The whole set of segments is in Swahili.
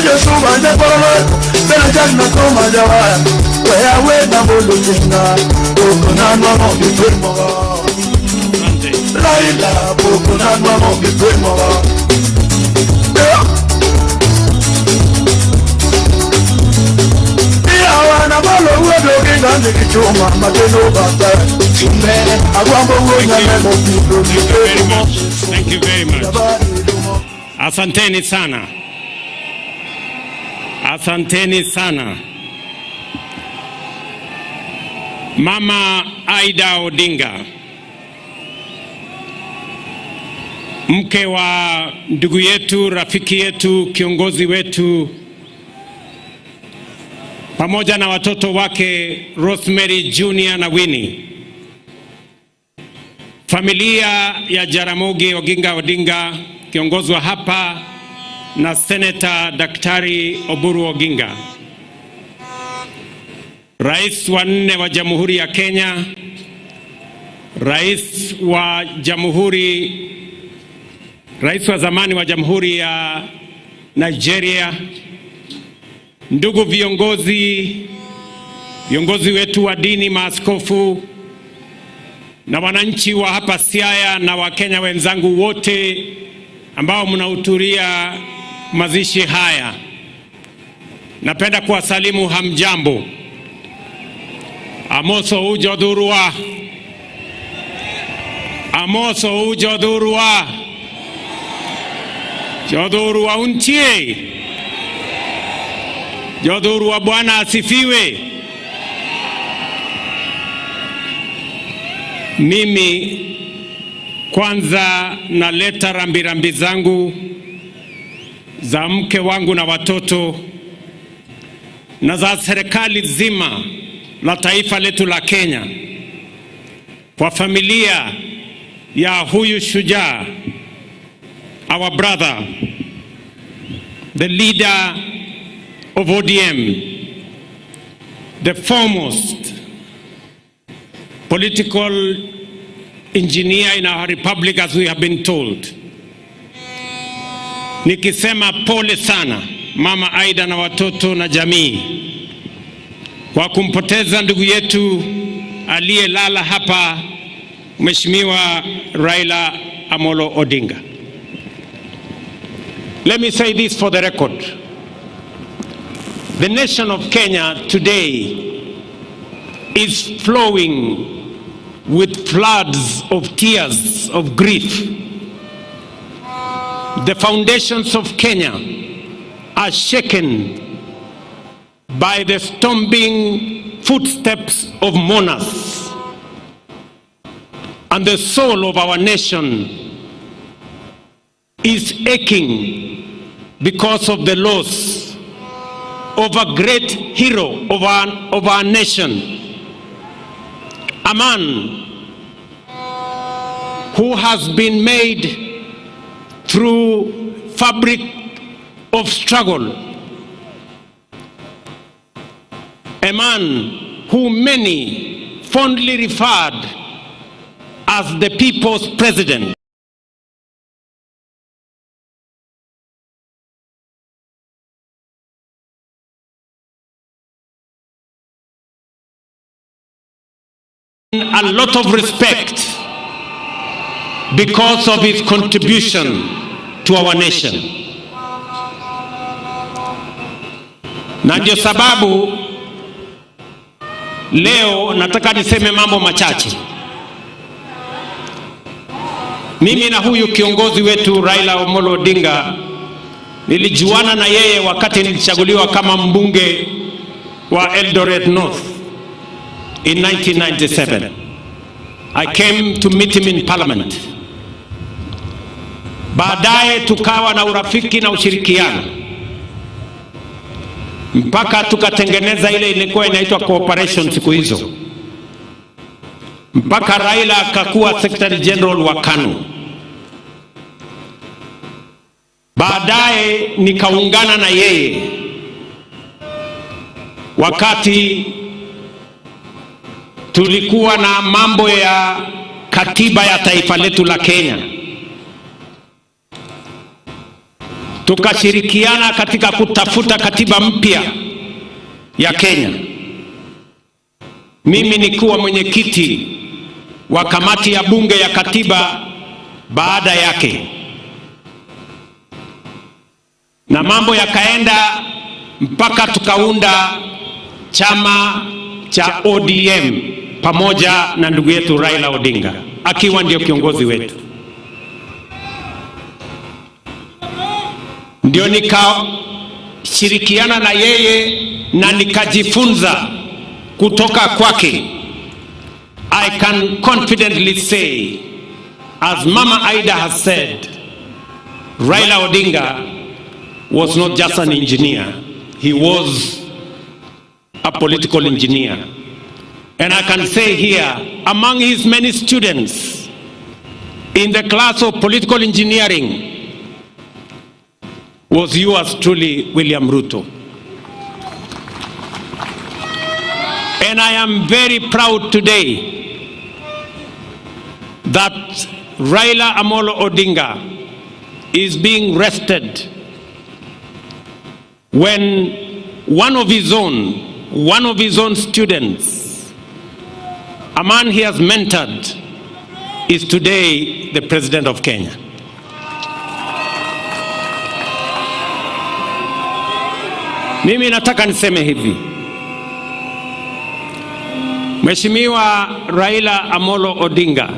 yo suba de polo, pero ya no toma ya va. Wea wena bolo chinga, poco na no mi firmo. Raila, poco na no mi firmo. Wana bolo wedo kinga nikichuma matendo bata. Chumbe agwambo wonya memo pido. Thank you very much. Asanteni sana. Asanteni sana. Mama Raila Odinga, mke wa ndugu yetu, rafiki yetu, kiongozi wetu, pamoja na watoto wake Rosemary Junior na Winnie. Familia ya Jaramogi Oginga Odinga kiongozwa hapa na Senator Daktari Oburu Oginga. Rais wa 4 wa Jamhuri ya Kenya, Rais wa zamani wa Jamhuri ya Nigeria, ndugu viongozi wetu wa dini, maaskofu na wananchi wa hapa Siaya na Wakenya wenzangu wote ambao mnahudhuria mazishi haya. Napenda kuwasalimu hamjambo. Amoso ujodurua. Amoso ujodurua. Jodurua untie. Jodurua Bwana asifiwe. Mimi kwanza naleta rambirambi zangu za mke wangu na watoto na za serikali zima la taifa letu la Kenya kwa familia ya huyu shujaa, our brother, the leader of ODM, the foremost political engineer in our republic, as we have been told. Nikisema pole sana Mama Aida na watoto na jamii kwa kumpoteza ndugu yetu aliyelala hapa, Mheshimiwa Raila Amolo Odinga. Let me say this for the record. The nation of Kenya today is flowing with floods of tears of grief. The foundations of Kenya are shaken by the stomping footsteps of mourners, and the soul of our nation is aching because of the loss of a great hero of our nation, a man who has been made through fabric of struggle, a man who many fondly referred as the people's president. A lot of respect because of his contribution to our nation. Na ndio sababu leo nataka niseme mambo machache. Mimi na huyu kiongozi wetu Raila Amolo Odinga nilijuana na yeye wakati nilichaguliwa kama mbunge wa Eldoret North in 1997. I came to meet him in parliament. Baadaye tukawa na urafiki na ushirikiano mpaka tukatengeneza ile ilikuwa inaitwa cooperation siku hizo, mpaka Raila akakuwa Secretary General wa KANU. Baadaye nikaungana na yeye wakati tulikuwa na mambo ya katiba ya taifa letu la Kenya. tukashirikiana katika kutafuta katiba mpya ya Kenya. Mimi nikuwa mwenyekiti wa kamati ya bunge ya katiba baada yake, na mambo yakaenda mpaka tukaunda chama cha ODM pamoja na ndugu yetu Raila Odinga akiwa ndio kiongozi wetu. Ndio nikashirikiana na yeye na nikajifunza kutoka kwake. I can confidently say, as Mama Aida has said, Raila Odinga was not just an engineer, he was a political engineer. And I can say here, among his many students in the class of political engineering was yours truly, William Ruto. And I am very proud today that Raila Amolo Odinga is being rested when one of his own students, a man he has mentored, is today the President of Kenya. Mimi nataka niseme hivi. Mheshimiwa Raila Amolo Odinga,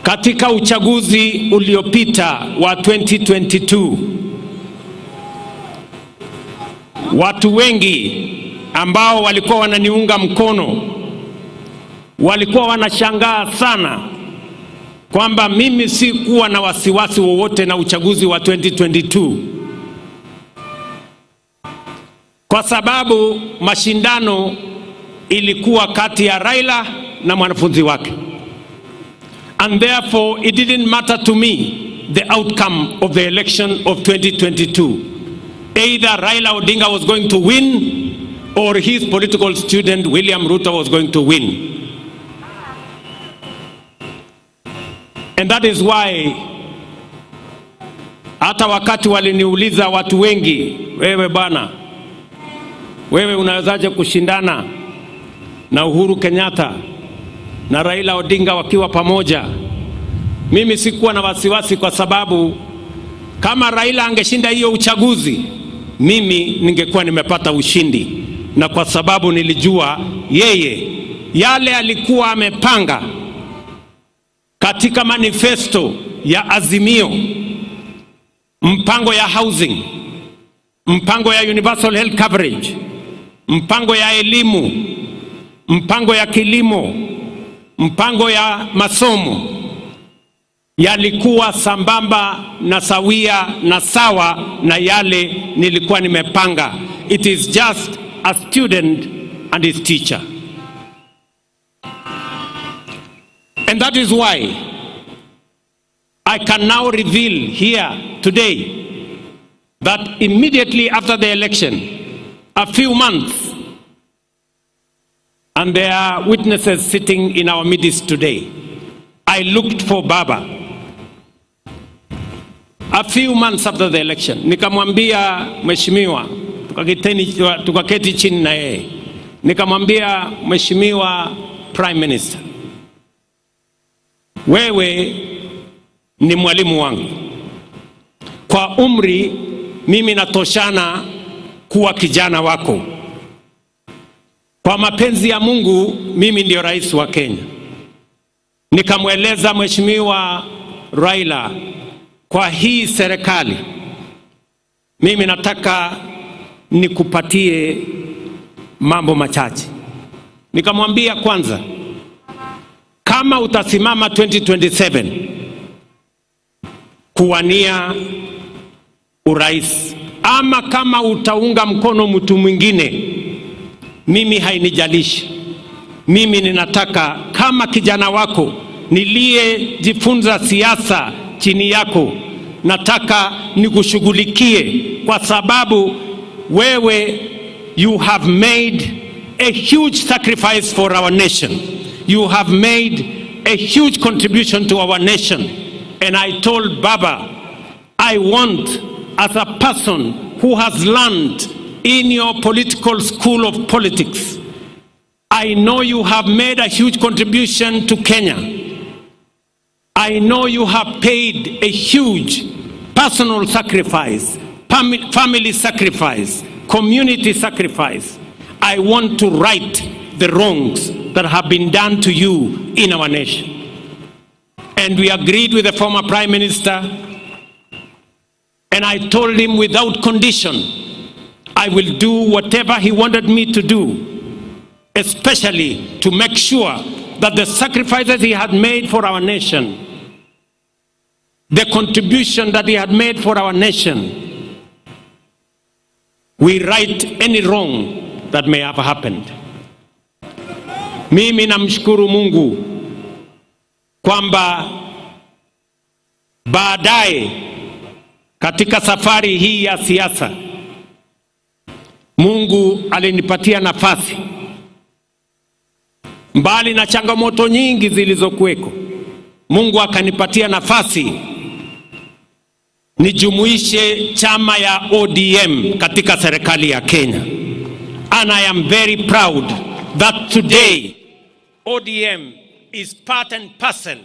katika uchaguzi uliopita wa 2022, watu wengi ambao walikuwa wananiunga mkono walikuwa wanashangaa sana kwamba mimi sikuwa na wasiwasi wowote na uchaguzi wa 2022, kwa sababu mashindano ilikuwa kati ya Raila na mwanafunzi wake. And therefore it didn't matter to me the outcome of the election of 2022. Either Raila Odinga was going to win or his political student William Ruto was going to win. And that is why hata wakati waliniuliza watu wengi, wewe bwana, wewe unawezaje kushindana na Uhuru Kenyatta na Raila Odinga wakiwa pamoja? Mimi sikuwa na wasiwasi, kwa sababu kama Raila angeshinda hiyo uchaguzi, mimi ningekuwa nimepata ushindi, na kwa sababu nilijua yeye yale alikuwa amepanga katika manifesto ya Azimio, mpango ya housing, mpango ya universal health coverage, mpango ya elimu, mpango ya kilimo, mpango ya masomo, yalikuwa sambamba na sawia na sawa na yale nilikuwa nimepanga. It is just a student and his teacher. And that is why I can now reveal here today that immediately after the election, a few months, and there are witnesses sitting in our midst today, I looked for Baba. A few months after the election, nikamwambia mheshimiwa, tukaketi chini na yeye, nikamwambia mheshimiwa Prime Minister, wewe ni mwalimu wangu. Kwa umri mimi natoshana kuwa kijana wako. Kwa mapenzi ya Mungu mimi ndio rais wa Kenya. Nikamweleza mheshimiwa Raila, kwa hii serikali mimi nataka nikupatie mambo machache. Nikamwambia, kwanza, kama utasimama 2027 kuwania urais, ama kama utaunga mkono mtu mwingine, mimi hainijalishi. Mimi ninataka kama kijana wako niliyejifunza siasa chini yako, nataka nikushughulikie, kwa sababu wewe, you have made a huge sacrifice for our nation. You have made a huge contribution to our nation. And I told Baba, I want, as a person who has learned in your political school of politics, I know you have made a huge contribution to Kenya. I know you have paid a huge personal sacrifice, family sacrifice, community sacrifice. I want to right the wrongs that have been done to you in our nation. And we agreed with the former Prime Minister, and I told him without condition, I will do whatever he wanted me to do, especially to make sure that the sacrifices he had made for our nation, the contribution that he had made for our nation, we right any wrong that may have happened. Mimi namshukuru Mungu kwamba baadaye katika safari hii ya siasa Mungu alinipatia nafasi, mbali na changamoto nyingi zilizokuweko, Mungu akanipatia nafasi nijumuishe chama ya ODM katika serikali ya Kenya. And I am very proud that today ODM is part and parcel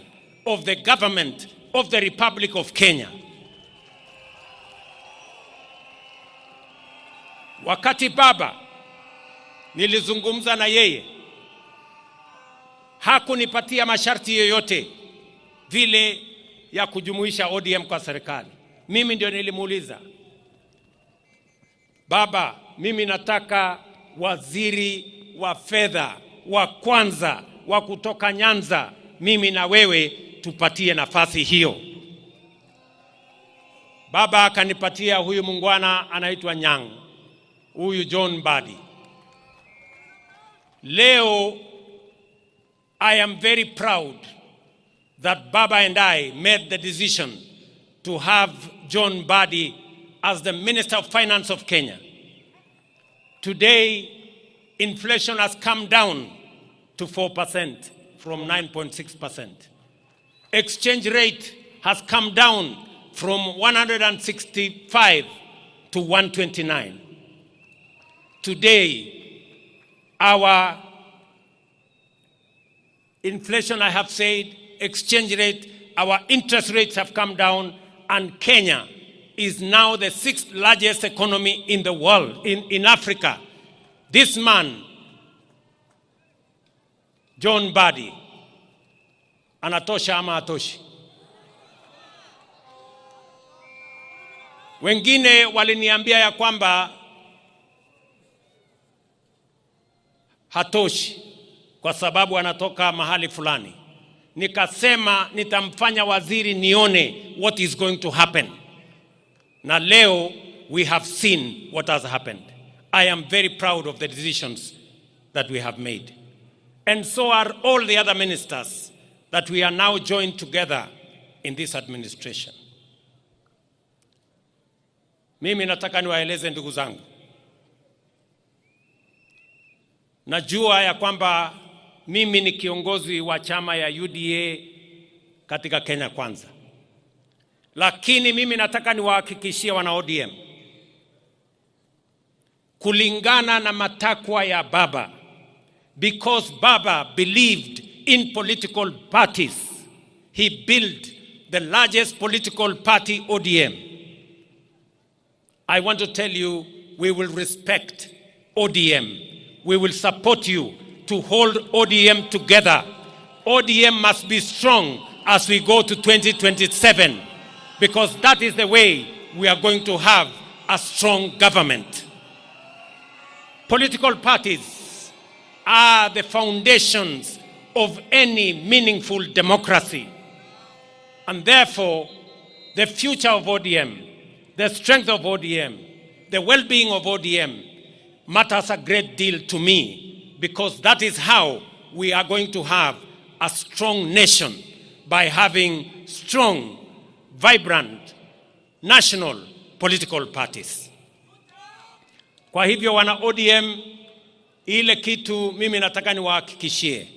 of the government of the Republic of Kenya. Wakati Baba nilizungumza na yeye, hakunipatia masharti yoyote vile ya kujumuisha ODM kwa serikali. Mimi ndio nilimuuliza, Baba, mimi nataka waziri wa fedha wa kwanza wa kutoka Nyanza, mimi na wewe tupatie nafasi hiyo. Baba akanipatia huyu mungwana anaitwa Nyang, huyu John Badi. Leo I am very proud that Baba and I made the decision to have John Badi as the Minister of Finance of Kenya. Today, inflation has come down to 4% from 9.6%. Exchange rate has come down from 165 to 129. Today, our inflation, I have said, exchange rate, our interest rates have come down, and Kenya is now the 6th largest economy in the world, in Africa. This man, John Badi, anatosha ama atoshi? Wengine waliniambia ya kwamba hatoshi kwa sababu anatoka mahali fulani. Nikasema nitamfanya waziri nione what is going to happen. Na leo we have seen what has happened. I am very proud of the decisions that we have made. And so are all the other ministers that we are now joined together in this administration. Mimi nataka niwaeleze ndugu zangu. Najua ya kwamba mimi ni kiongozi wa chama ya UDA katika Kenya Kwanza. Lakini mimi nataka niwahakikishie wana ODM, kulingana na matakwa ya Baba, because Baba believed in political parties, he built the largest political party, ODM. I want to tell you, we will respect ODM. We will support you to hold ODM together. ODM must be strong as we go to 2027, because that is the way we are going to have a strong government. Political parties are the foundations of any meaningful democracy. And therefore, the future of ODM, the strength of ODM, the well-being of ODM matters a great deal to me, because that is how we are going to have a strong nation, by having strong, vibrant, national political parties. Kwa hivyo wana ODM, ile kitu mimi nataka niwahakikishie,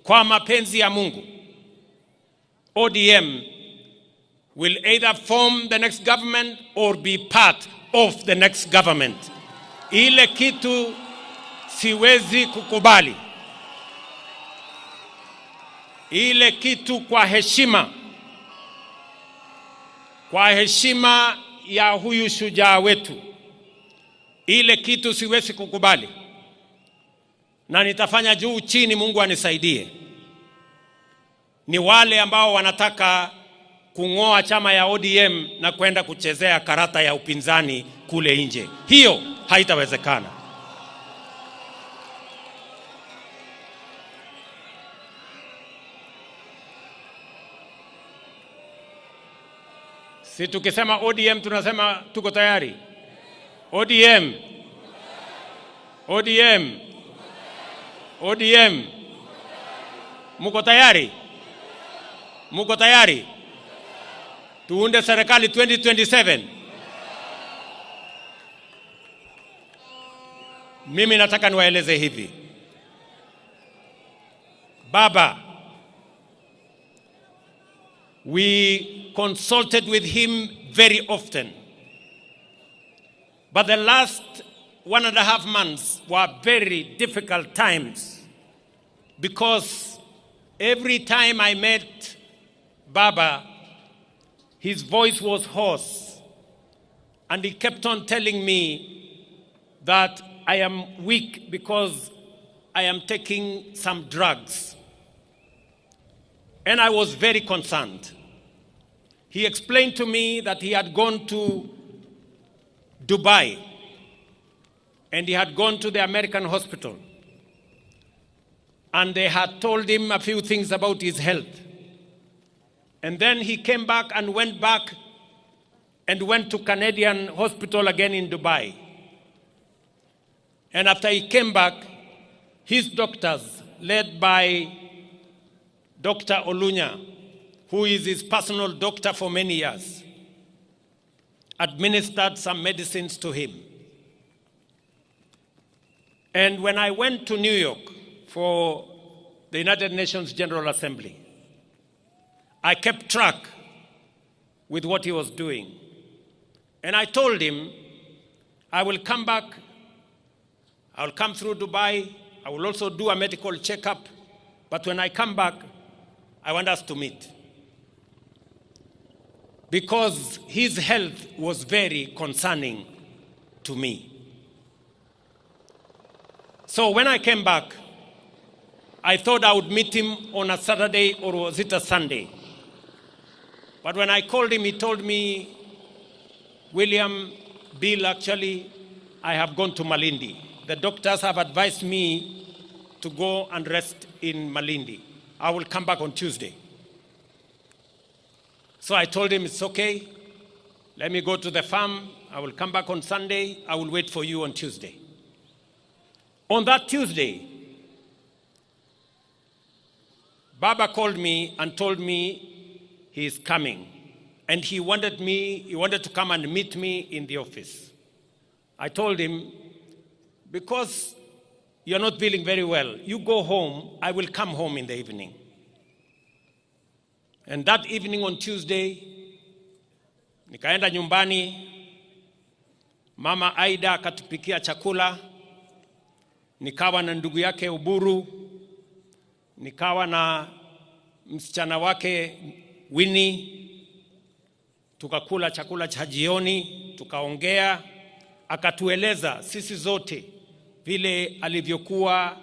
kwa mapenzi ya Mungu, ODM will either form the next government or be part of the next government. Ile kitu siwezi kukubali. Ile kitu kwa heshima ya huyu shujaa wetu, ile kitu siwezi kukubali, na nitafanya juu chini, Mungu anisaidie. Ni wale ambao wanataka kung'oa chama ya ODM na kwenda kuchezea karata ya upinzani kule nje. Hiyo haitawezekana. Si tukisema ODM tunasema tuko tayari. ODM. ODM. ODM. Muko tayari? Muko tayari? Tuunde serikali 2027. Mimi nataka niwaeleze hivi. Baba, we consulted with him very often. But the last 1.5 months were very difficult times, because every time I met Baba, his voice was hoarse, and he kept on telling me that I am weak because I am taking some drugs. And I was very concerned. He explained to me that he had gone to Dubai, and he had gone to the American hospital, and they had told him a few things about his health. And then he came back and went to Canadian hospital again in Dubai. And after he came back, his doctors, led by Dr. Olunya, who is his personal doctor for many years, administered some medicines to him. And when I went to New York for the United Nations General Assembly, I kept track with what he was doing. And I told him, I will come back, I will come through Dubai, I will also do a medical checkup, but when I come back, I want us to meet. Because his health was very concerning to me. So when I came back, I thought I would meet him on a Saturday, or was it a Sunday? But when I called him, he told me, William, Bill, actually, I have gone to Malindi. The doctors have advised me to go and rest in Malindi. I will come back on Tuesday. So I told him, it's okay. Let me go to the farm. I will come back on Sunday. I will wait for you on Tuesday. On that Tuesday, Baba called me and told me he is coming. And he wanted to come and meet me in the office. I told him, because you're not feeling very well, you go home, I will come home in the evening. And that evening on Tuesday, nikaenda nyumbani, Mama Aida akatupikia chakula, nikawa na ndugu yake Uburu, nikawa na msichana wake Winnie, tukakula chakula cha jioni, tukaongea, akatueleza sisi zote vile alivyokuwa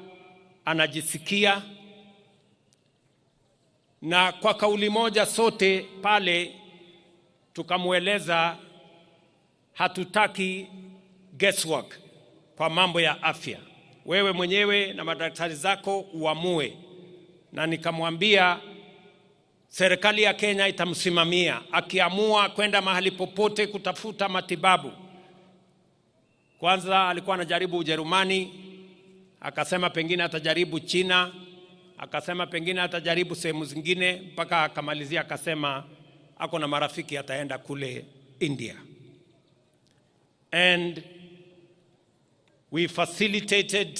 anajisikia, na kwa kauli moja sote pale tukamueleza hatutaki guesswork kwa mambo ya afya. Wewe mwenyewe na madaktari zako uamue. Na nikamwambia serikali ya Kenya itamsimamia akiamua kwenda mahali popote kutafuta matibabu. Kwanza alikuwa anajaribu Ujerumani, akasema pengine atajaribu China, akasema pengine atajaribu sehemu zingine, mpaka akamalizia akasema ako na marafiki ataenda kule India. And we facilitated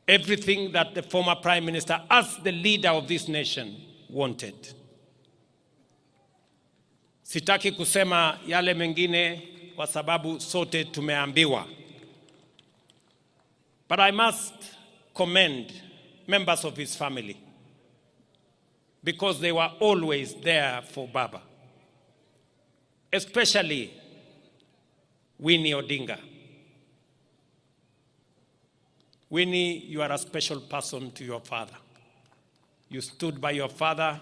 everything that the former Prime Minister, as the leader of this nation, wanted. Sitaki kusema yale mengine kwa sababu sote tumeambiwa. But I must commend members of his family because they were always there for Baba, especially Winnie Odinga. Winnie, you are a special person to your father. You stood by your father.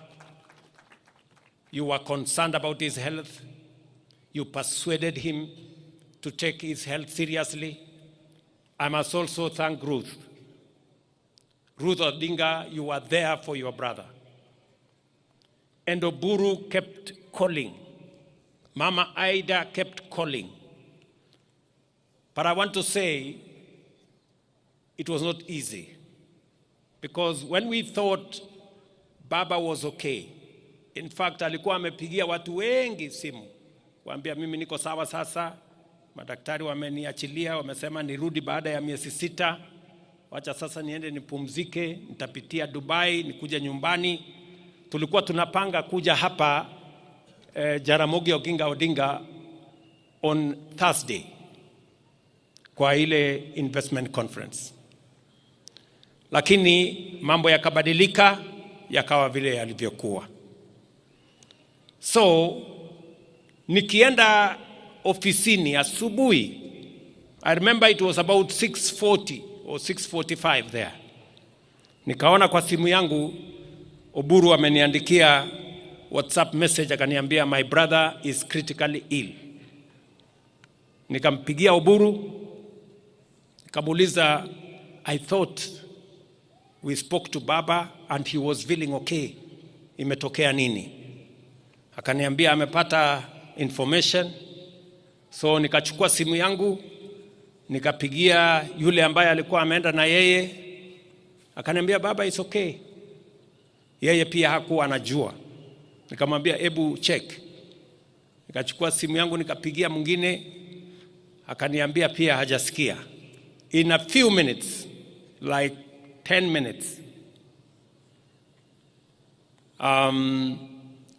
You were concerned about his health. You persuaded him to take his health seriously. I must also thank Ruth. Ruth Odinga, you were there for your brother. And Oburu kept calling. Mama Aida kept calling. But I want to say it was not easy. Because when we thought Baba was okay, in fact, alikuwa amepigia watu wengi simu. Waambia mimi niko sawa sasa. Madaktari wameniachilia, wamesema nirudi baada ya miezi 6. Wacha sasa niende nipumzike, nitapitia Dubai, nikuje nyumbani. Tulikuwa tunapanga kuja hapa Jaramogi Oginga Odinga on Thursday kwa ile investment conference. Lakini mambo yakabadilika, yakawa vile yalivyokuwa. So nikienda ofisini asubuhi, I remember it was about 6:40 or 6:45 there. Nikaona kwa simu yangu Oburu ameniandikia WhatsApp message akaniambia my brother is critically ill. Nikampigia Oburu, nikamuuliza, I thought we spoke to Baba and he was feeling okay. Imetokea nini? Akaniambia amepata information. So nikachukua simu yangu, nikapigia yule ambaye alikuwa ameenda na yeye. Akaniambia Baba is okay. Yeye pia hakuwa anajua. Nikamwambia ebu check. Nikachukua simu yangu nikapigia mwingine, akaniambia pia hajasikia. In a few minutes, like 10 minutes,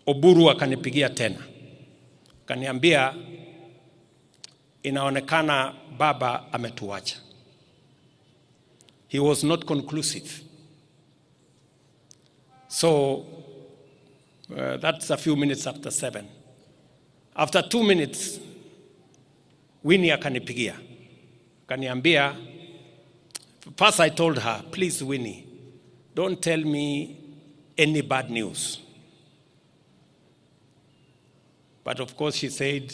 Oburu akanipigia tena. Akaniambia inaonekana Baba ametuacha. He was not conclusive. So that's a few minutes after 7. After 2 minutes, Winnie akanipigia. Akaniambia, first I told her, please Winnie, don't tell me any bad news. But of course she said,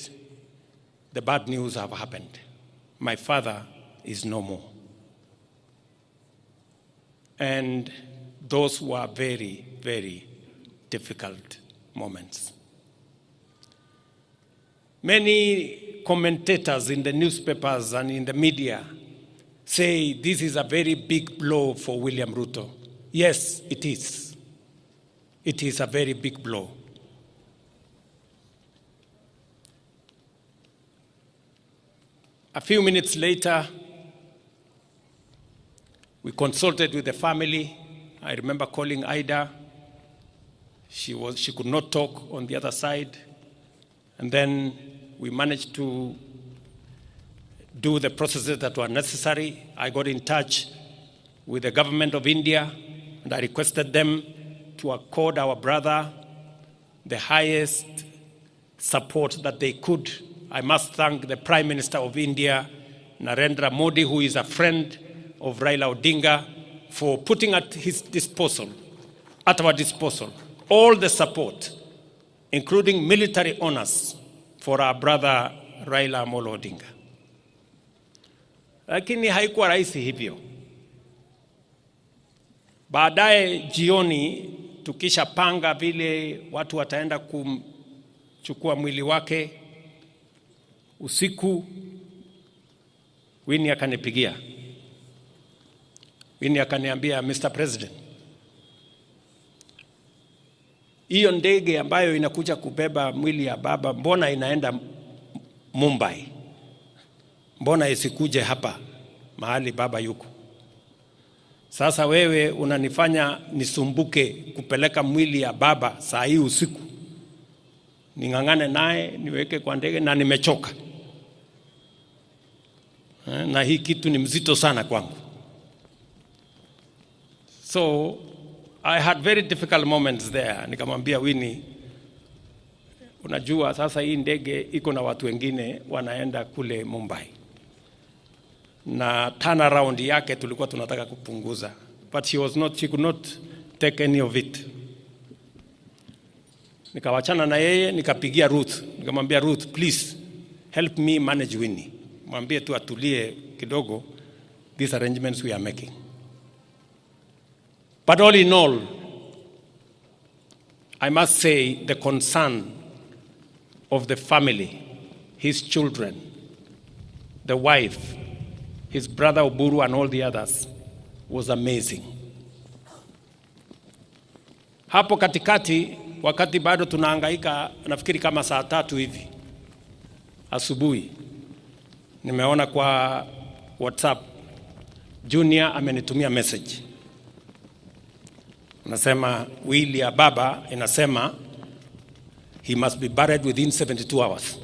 the bad news have happened. My father is no more. And those were very, very difficult moments. Many commentators in the newspapers and in the media say this is a very big blow for William Ruto. Yes, it is. It is a very big blow. A few minutes later, we consulted with the family. I remember calling Ida. She could not talk on the other side. And then we managed to do the processes that were necessary. I got in touch with the government of India, and I requested them to accord our brother the highest support that they could. I must thank the Prime Minister of India, Narendra Modi, who is a friend of Raila Odinga, for putting at our disposal, all the support, including military honors, for our brother Raila Odinga. Lakini haikuwa rahisi hivyo. Baadaye jioni tukishapanga vile watu wataenda kumchukua mwili wake, usiku Winnie akanipigia. Winnie akaniambia, Mr. President, hiyo ndege ambayo inakuja kubeba mwili ya baba, mbona inaenda Mumbai? Mbona isikuje hapa mahali baba yuko? Sasa wewe unanifanya nisumbuke kupeleka mwili ya baba saa hii usiku. ning'ang'ane naye niweke kwa ndege, na nimechoka. Na hii kitu ni mzito sana kwangu. So I had very difficult moments there. Nikamwambia Winnie, unajua sasa hii ndege iko na watu wengine wanaenda kule Mumbai, na turnaround yake tulikuwa tunataka kupunguza, but she could not take any of it. Nikawachana na yeye, nikapigia Ruth, nikamwambia Ruth, please help me manage Winnie, mwambie tu atulie kidogo, these arrangements we are making. But all in all, I must say the concern of the family, his children, the wife, his brother Oburu and all the others was amazing. Hapo katikati, wakati bado tunahangaika, nafikiri kama saa 3 hivi asubuhi, nimeona kwa WhatsApp Junior amenitumia message. Nasema wili ya baba inasema he must be buried within 72 hours.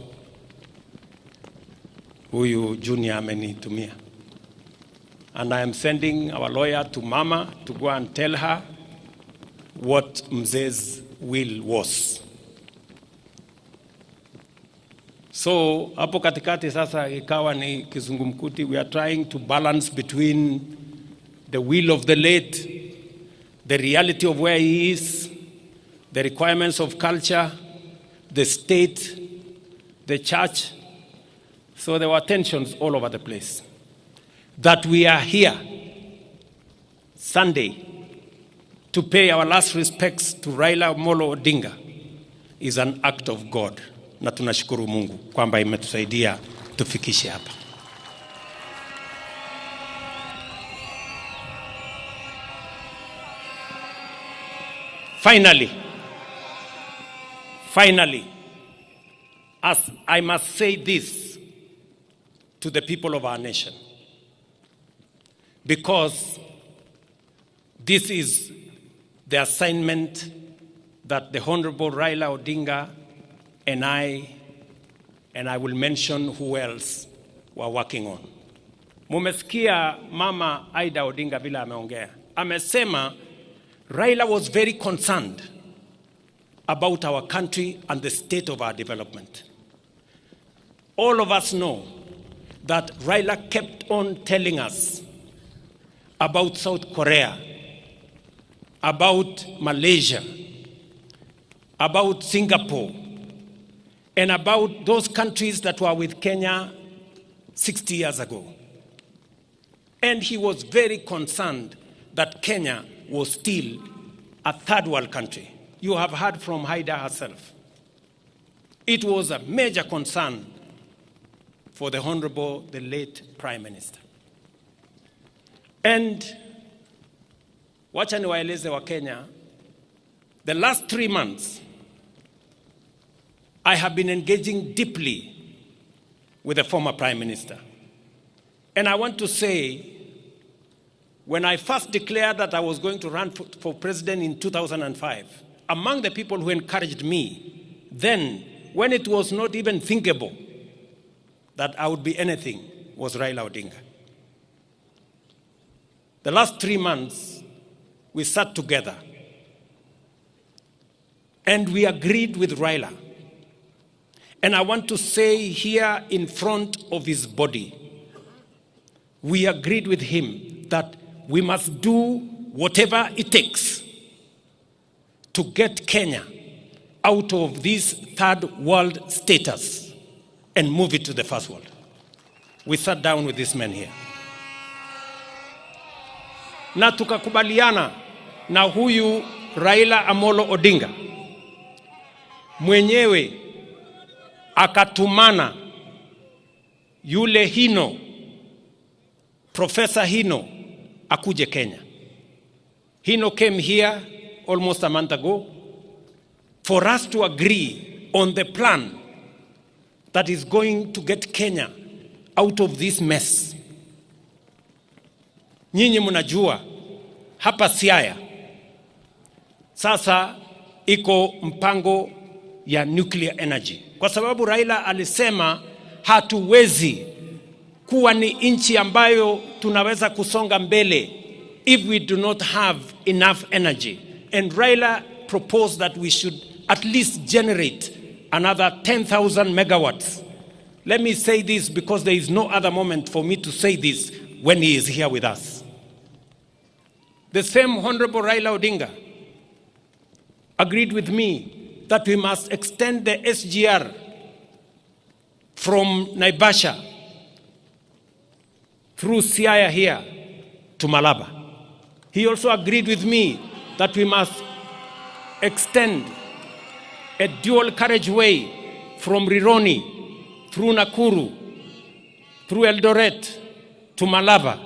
Huyu Junior amenitumia. And I am sending our lawyer to Mama to go and tell her what Mzee's will was. So hapo katikati sasa ikawa ni kizungumkuti. We are trying to balance between the will of the late, the reality of where he is, the requirements of culture, the state, the church. So there were tensions all over the place. That we are here Sunday to pay our last respects to Raila Odinga is an act of God. Na tunashukuru Mungu kwamba imetusaidia tufikishe hapa. Finally, as I must say this to the people of our nation, because this is the assignment that the Honorable Raila Odinga and I will mention who else were working on. Mumesikia Mama Aida Odinga vile ameongea. Amesema Raila was very concerned about our country and the state of our development. All of us know that Raila kept on telling us about South Korea, about Malaysia, about Singapore, and about those countries that were with Kenya 60 years ago. And he was very concerned that Kenya was still a third world country. You have heard from Haida herself. It was a major concern for the Honorable, the late Prime Minister. And wacha niwaeleze wa Kenya, the last 3 months, I have been engaging deeply with the former Prime Minister. And I want to say, when I first declared that I was going to run for president in 2005, among the people who encouraged me, then, when it was not even thinkable that I would be anything, was Raila Odinga. The last 3 months, we sat together and we agreed with Raila. And I want to say here in front of his body, we agreed with him that we must do whatever it takes to get Kenya out of this third world status and move it to the first world. We sat down with this man here. Na tukakubaliana na huyu Raila Amolo Odinga mwenyewe akatumana yule Hino, Professor Hino, akuje Kenya. Hino came here almost a month ago for us to agree on the plan that is going to get Kenya out of this mess. Nyinyi mnajua hapa Siaya sasa iko mpango ya nuclear energy, kwa sababu Raila alisema hatuwezi kuwa ni nchi ambayo tunaweza kusonga mbele if we do not have enough energy. And Raila proposed that we should at least generate another 10,000 megawatts. Let me say this because there is no other moment for me to say this when he is here with us. The same Honorable Raila Odinga agreed with me that we must extend the SGR from Naivasha through Siaya here to Malaba. He also agreed with me that we must extend a dual carriageway from Rironi through Nakuru, through Eldoret to Malaba,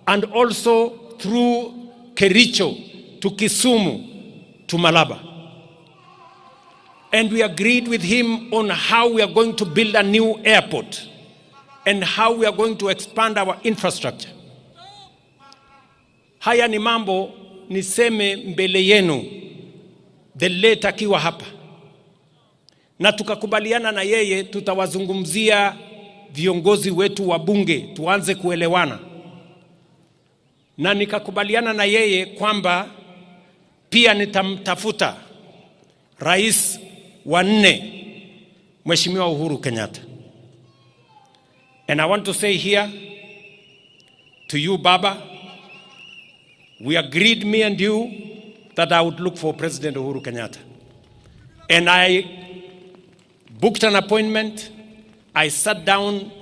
and also through Kericho to Kisumu to Malaba. And we agreed with him on how we are going to build a new airport and how we are going to expand our infrastructure. Haya ni mambo niseme mbele yenu the late akiwa hapa, na tukakubaliana na yeye tutawazungumzia viongozi wetu wa bunge tuanze kuelewana, na nikakubaliana na yeye kwamba pia nitamtafuta rais wa 4 Mheshimiwa Uhuru Kenyatta. And I want to say here to you, Baba, we agreed, me and you, that I would look for President Uhuru Kenyatta. And I booked an appointment. I sat down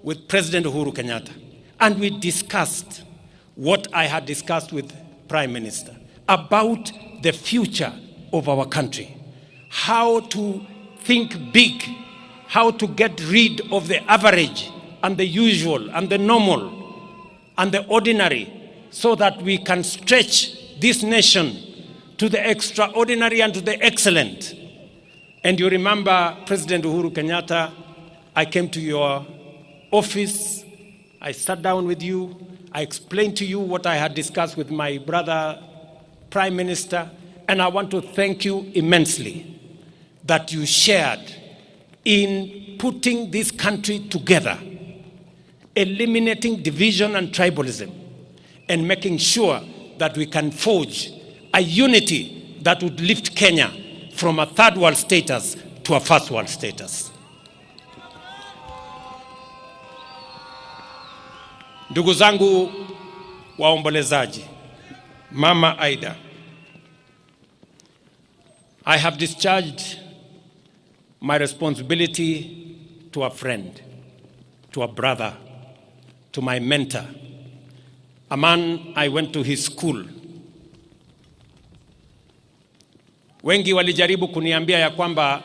with President Uhuru Kenyatta, and we discussed what I had discussed with Prime Minister about the future of our country, how to think big, how to get rid of the average and the usual and the normal and the ordinary, so that we can stretch this nation to the extraordinary and to the excellent. And you remember, President Uhuru Kenyatta, I came to your office, I sat down with you, I explained to you what I had discussed with my brother, Prime Minister, and I want to thank you immensely that you shared in putting this country together, eliminating division and tribalism, and making sure that we can forge a unity that would lift Kenya from a third world status to a first world status. Ndugu zangu waombolezaji, Mama Aida, I have discharged my responsibility to a friend, to a brother, to my mentor, a man I went to his school. Wengi walijaribu kuniambia ya kwamba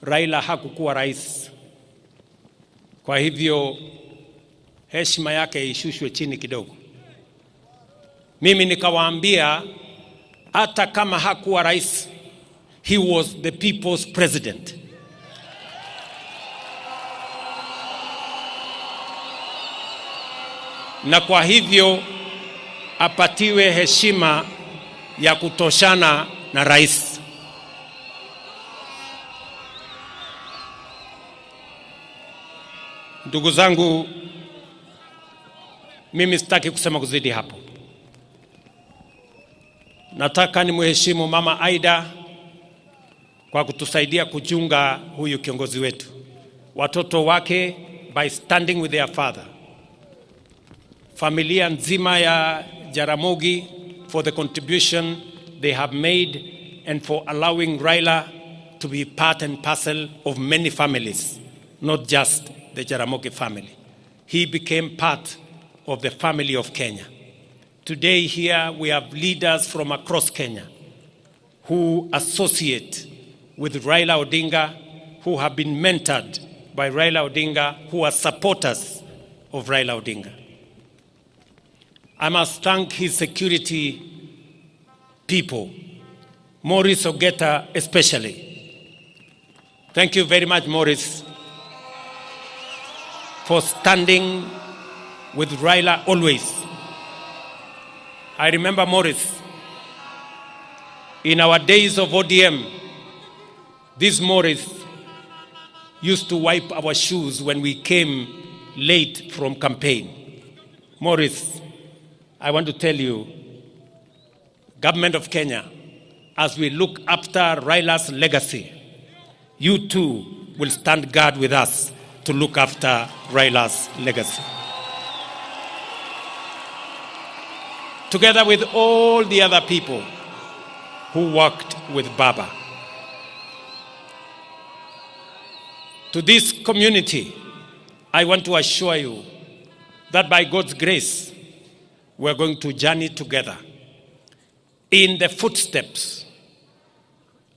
Raila hakukuwa rais, kwa hivyo heshima yake ishushwe chini kidogo. Mimi nikawaambia hata kama hakuwa rais, he was the people's president. Na kwa hivyo apatiwe heshima ya kutoshana na rais. Ndugu zangu, mimi sitaki kusema kuzidi hapo. Nataka ni mheshimu Mama Aida kwa kutusaidia kuchunga huyu kiongozi wetu, watoto wake by standing with their father, familia nzima ya Jaramogi for the contribution they have made and for allowing Raila to be part and parcel of many families, not just the Jaramogi family. He became part of the family of Kenya. Today here we have leaders from across Kenya who associate with Raila Odinga, who have been mentored by Raila Odinga, who are supporters of Raila Odinga. I must thank his security people, Maurice Ogeta especially. Thank you very much, Maurice, for standing with Raila always. I remember Maurice, in our days of ODM, This Morris used to wipe our shoes when we came late from campaign. Morris, I want to tell you, Government of Kenya, as we look after Raila's legacy, you too will stand guard with us to look after Raila's legacy. Together with all the other people who worked with Baba. To this community, I want to assure you that by God's grace, we're going to journey together in the footsteps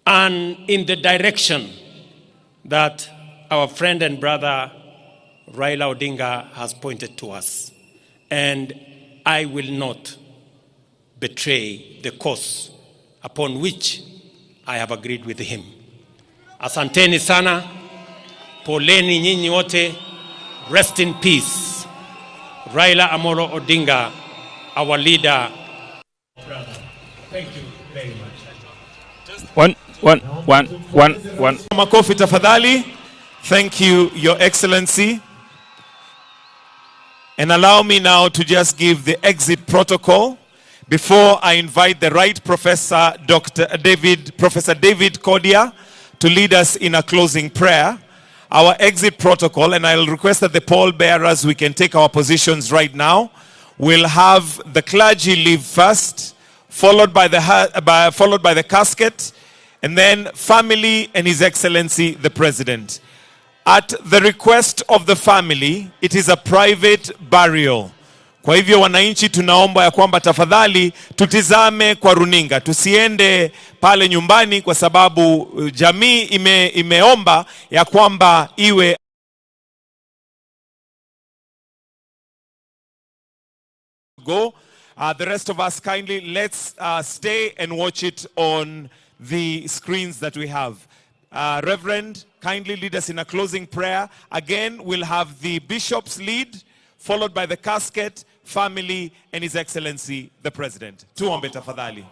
and in the direction that our friend and brother Raila Odinga has pointed to us. And I will not betray the course upon which I have agreed with him. Asanteni sana, poleni nyinyi wote, rest in peace. Raila Amolo Odinga, our leader. Thank you very much. One. Makofi tafadhali. Thank you, Your Excellency. And allow me now to just give the exit protocol before I invite the right Professor David Kodia to lead us in a closing prayer. Our exit protocol, and I'll request that the pallbearers, we can take our positions right now. We'll have the clergy leave first, followed by the casket, and then family and His Excellency the President. At the request of the family, it is a private burial. Kwa hivyo wananchi tunaomba ya kwamba tafadhali tutizame kwa runinga. Tusiende pale nyumbani kwa sababu jamii imeomba ya kwamba iwe go. The rest of us kindly let's stay and watch it on the screens that we have. Reverend, kindly lead us in a closing prayer. Again, we'll have the bishop's lead, followed by the casket, family, and His Excellency, the President. Tuombe tafadhali.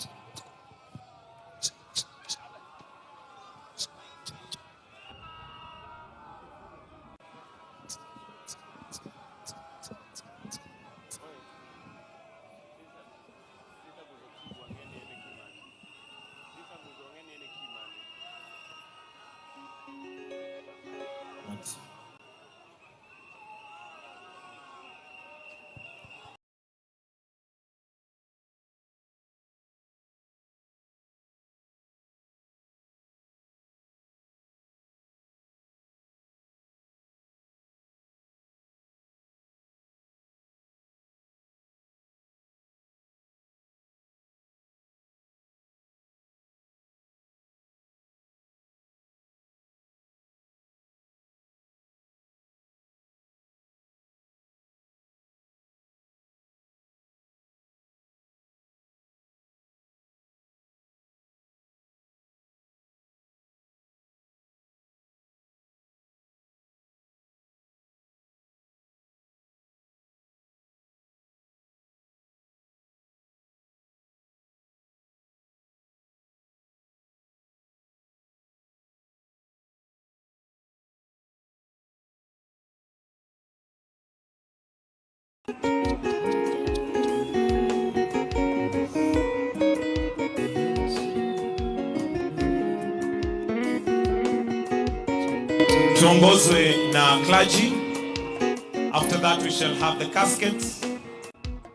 Tuongozwe na clergy. After that we shall have the caskets,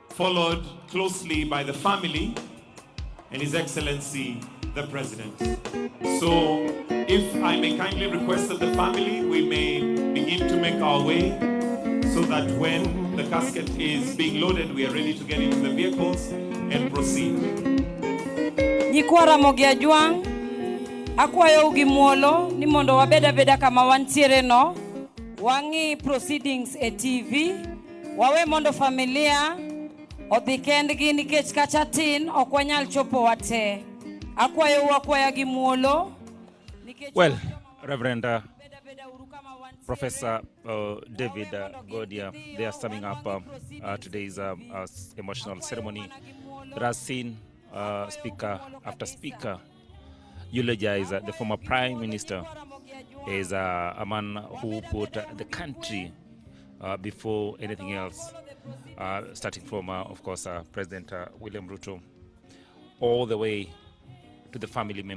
followed closely by the family and His Excellency the President. So if I may kindly request that the family, we may begin to make our way so that when the casket is being loaded, we are ready to get into the vehicles and proceed. Nyikwara mogia juang akwayo ugi muolo ni mondo wabeda kama wantiere no wangi proceedings e TV wawe mondo familia odhi kendgi nikech kacha tin ok wanyal chopo wate akwayo wakwaya gi muolo. Well, Reverend Professor David Godia, they are summing up today's emotional ceremony that has seen speaker after speaker eulogize the former Prime Minister as a man who put the country before anything else, starting from, of course, President William Ruto, all the way to the family members.